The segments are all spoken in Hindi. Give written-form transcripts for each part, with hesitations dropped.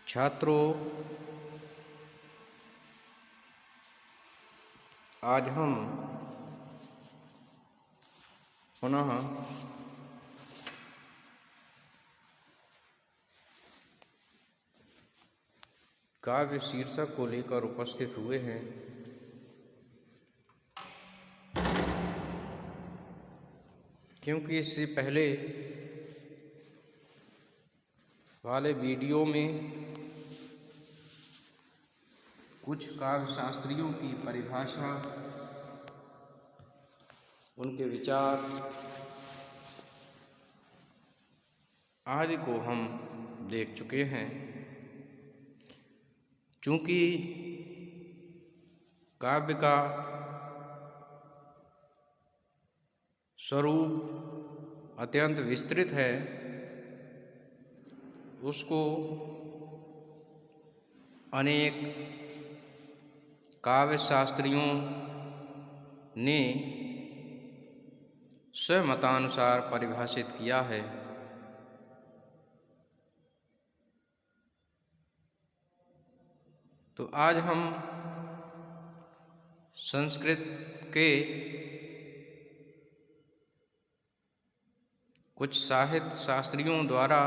छात्रों, आज हम पुनः काव्य शीर्षक को लेकर उपस्थित हुए हैं। क्योंकि इससे पहले वाले वीडियो में कुछ काव्य शास्त्रियों की परिभाषा, उनके विचार आदि को हम देख चुके हैं। चूँकि काव्य का स्वरूप अत्यंत विस्तृत है, उसको अनेक काव्य शास्त्रियों ने स्वमतानुसार परिभाषित किया है। तो आज हम संस्कृत के कुछ साहित्य शास्त्रियों द्वारा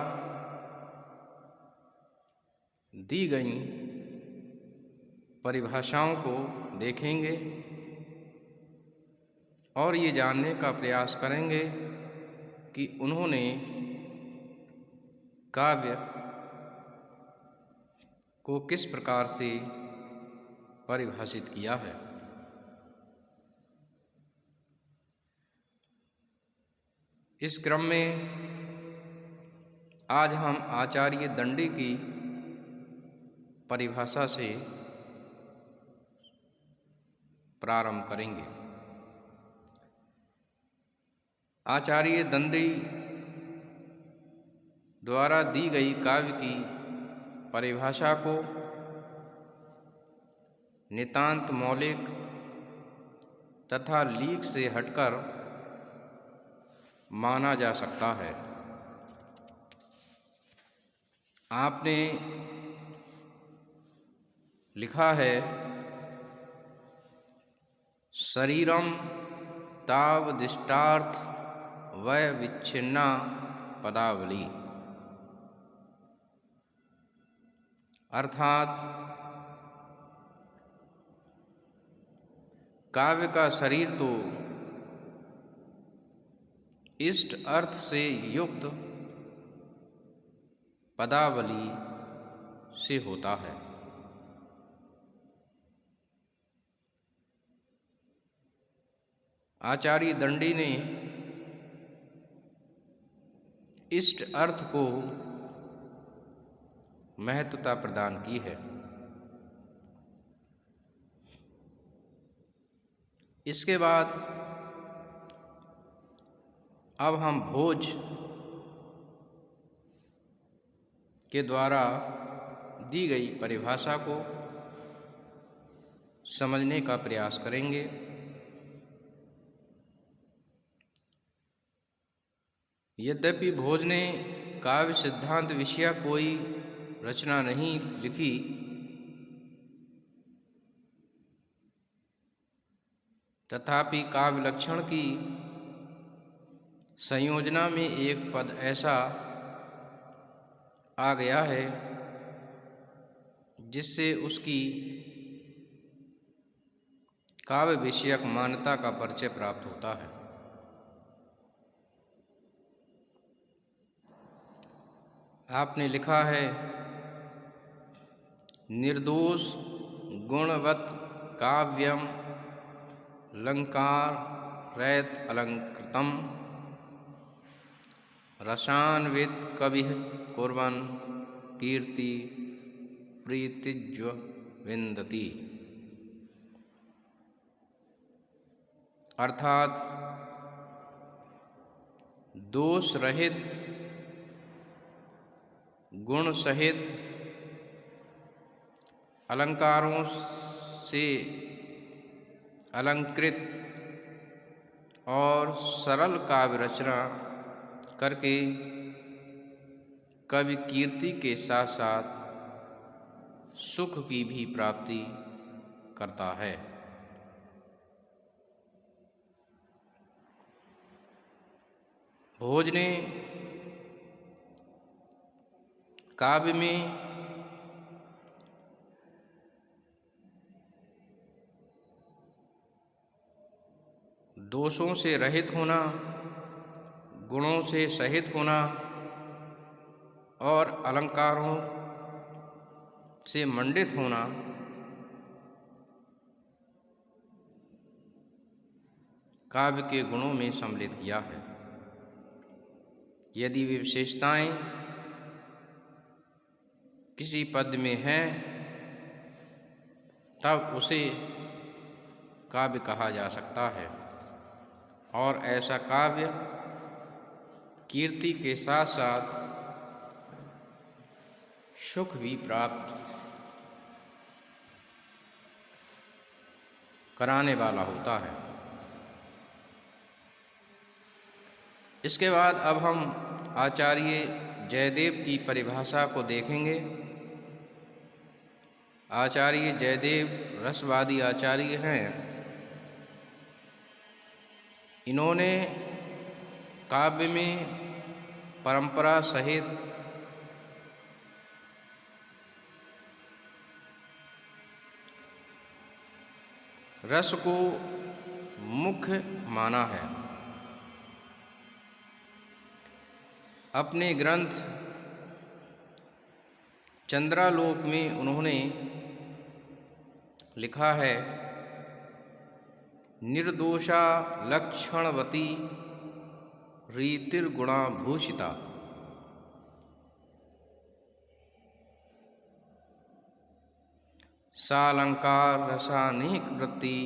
दी गई परिभाषाओं को देखेंगे और ये जानने का प्रयास करेंगे कि उन्होंने काव्य को किस प्रकार से परिभाषित किया है। इस क्रम में आज हम आचार्य दंडी की परिभाषा से प्रारंभ करेंगे। आचार्य दंडी द्वारा दी गई काव्य की परिभाषा को नितांत मौलिक तथा लीक से हटकर माना जा सकता है। आपने लिखा है, शरीरम तावदिष्टार्थ वय विच्छिन्ना पदावली, अर्थात काव्य का शरीर तो इष्ट अर्थ से युक्त पदावली से होता है। आचार्य दंडी ने इष्ट अर्थ को महत्वता प्रदान की है। इसके बाद अब हम भोज के द्वारा दी गई परिभाषा को समझने का प्रयास करेंगे। यद्यपि भोज ने काव्य सिद्धांत विषय कोई रचना नहीं लिखी, तथापि काव्य लक्षण की संयोजना में एक पद ऐसा आ गया है जिससे उसकी काव्य विषयक मान्यता का परिचय प्राप्त होता है। आपने लिखा है, निर्दोष गुणवत् काव्यम अलंकार रैत अलंकृतम रसान्वित कवि कुर्वन् कीर्ति प्रीतिज्व विन्दति, अर्थात दोष रहित गुण सहित अलंकारों से अलंकृत और सरल काव्य रचना करके कवि कीर्ति के साथ साथ सुख की भी प्राप्ति करता है। भोज ने काव्य में दोषों से रहित होना, गुणों से सहित होना और अलंकारों से मंडित होना काव्य के गुणों में सम्मिलित किया है। यदि वे विशेषताएं किसी पद में हैं तब उसे काव्य कहा जा सकता है, और ऐसा काव्य कीर्ति के साथ साथ सुख भी प्राप्त कराने वाला होता है। इसके बाद अब हम आचार्य जयदेव की परिभाषा को देखेंगे। आचार्य जयदेव रसवादी आचार्य हैं। इन्होंने काव्य में परंपरा सहित रस को मुख्य माना है। अपने ग्रंथ चंद्रालोक में उन्होंने लिखा है, निर्दोषा लक्षणवती रीतिर्गुणा भूषिता, सालंकार रसानिक वृत्ति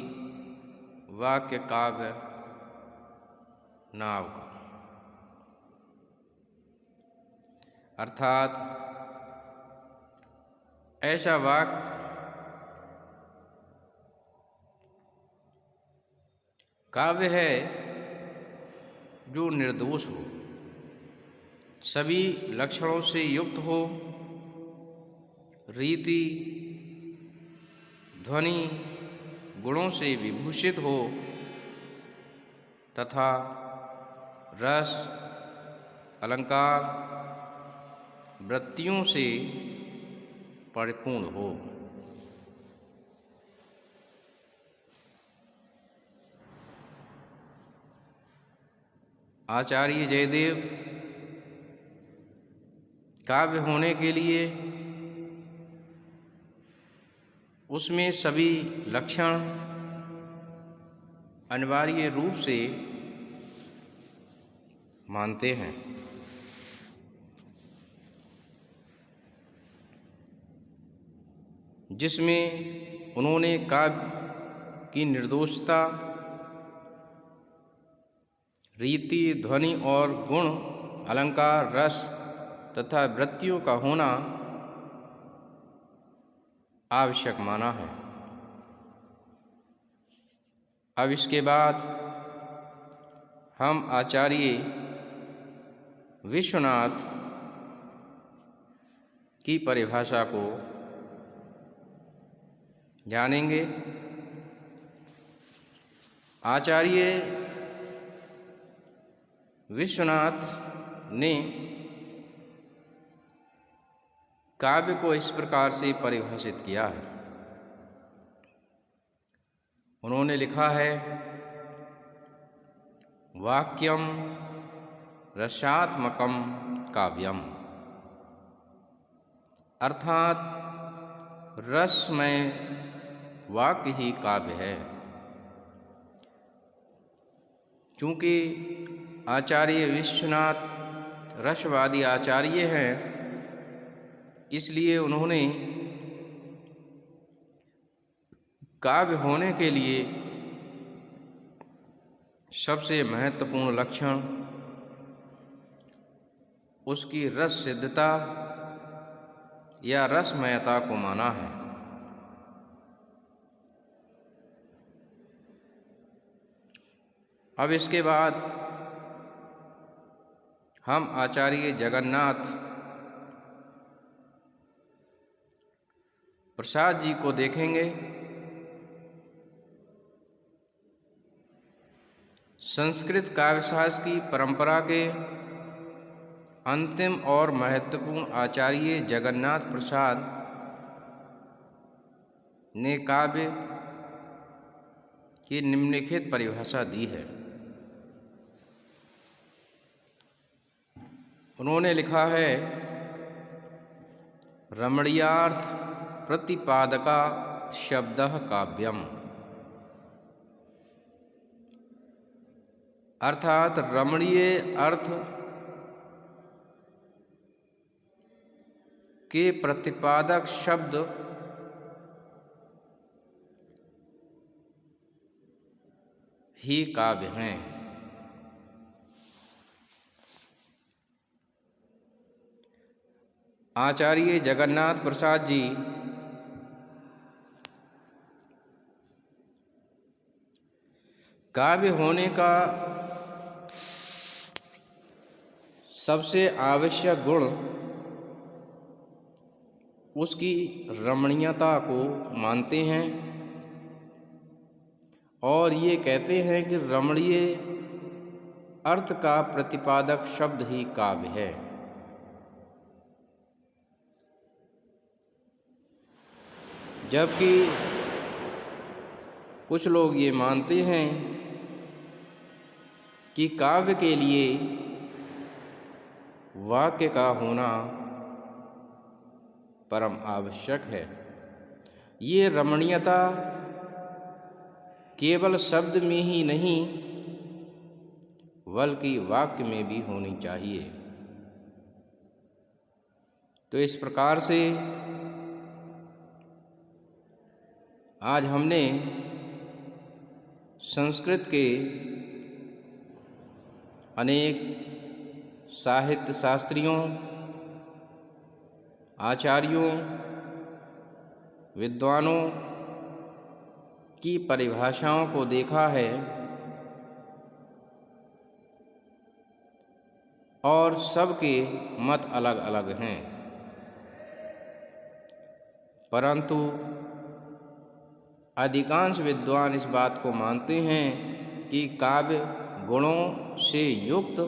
वाक्य काव्य नाव का। अर्थात ऐसा वाक्य काव्य है जो निर्दोष हो, सभी लक्षणों से युक्त हो, रीति ध्वनि गुणों से विभूषित हो तथा रस अलंकार वृत्तियों से परिपूर्ण हो। आचार्य जयदेव काव्य होने के लिए उसमें सभी लक्षण अनिवार्य रूप से मानते हैं। जिसमें उन्होंने काव्य की निर्दोषता, रीति ध्वनि और गुण अलंकार रस तथा वृत्तियों का होना आवश्यक माना है। अब इसके बाद हम आचार्य विश्वनाथ की परिभाषा को जानेंगे। आचार्य विश्वनाथ ने काव्य को इस प्रकार से परिभाषित किया है। उन्होंने लिखा है, वाक्यम रसात्मकम काव्यम, अर्थात रसमय वाक्य ही काव्य है। चूँकि आचार्य विश्वनाथ रसवादी आचार्य हैं, इसलिए उन्होंने काव्य होने के लिए सबसे महत्वपूर्ण लक्षण उसकी रस सिद्धता या रसमयता को माना है। अब इसके बाद हम आचार्य जगन्नाथ प्रसाद जी को देखेंगे। संस्कृत काव्यशास्त्र की परंपरा के अंतिम और महत्वपूर्ण आचार्य जगन्नाथ प्रसाद ने काव्य की निम्नलिखित परिभाषा दी है। उन्होंने लिखा है, रमणीयार्थ प्रतिपादका शब्दः काव्यम, अर्थात रमणीय अर्थ के प्रतिपादक शब्द ही काव्य हैं। आचार्य जगन्नाथ प्रसाद जी काव्य होने का सबसे आवश्यक गुण उसकी रमणीयता को मानते हैं और ये कहते हैं कि रमणीय अर्थ का प्रतिपादक शब्द ही काव्य है। जबकि कुछ लोग ये मानते हैं कि काव्य के लिए वाक्य का होना परम आवश्यक है। ये रमणीयता केवल शब्द में ही नहीं बल्कि वाक्य में भी होनी चाहिए। तो इस प्रकार से आज हमने संस्कृत के अनेक साहित्य शास्त्रियों, आचार्यों, विद्वानों की परिभाषाओं को देखा है और सबके मत अलग अलग हैं, परंतु अधिकांश विद्वान इस बात को मानते हैं कि काव्य गुणों से युक्त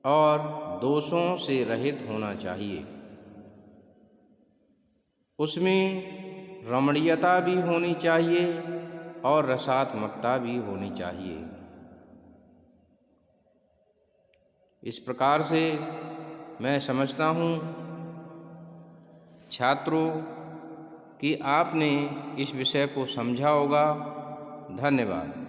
और दोषों से रहित होना चाहिए। उसमें रमणीयता भी होनी चाहिए और रसात्मकता भी होनी चाहिए। इस प्रकार से मैं समझता हूँ छात्रों कि आपने इस विषय को समझा होगा। धन्यवाद।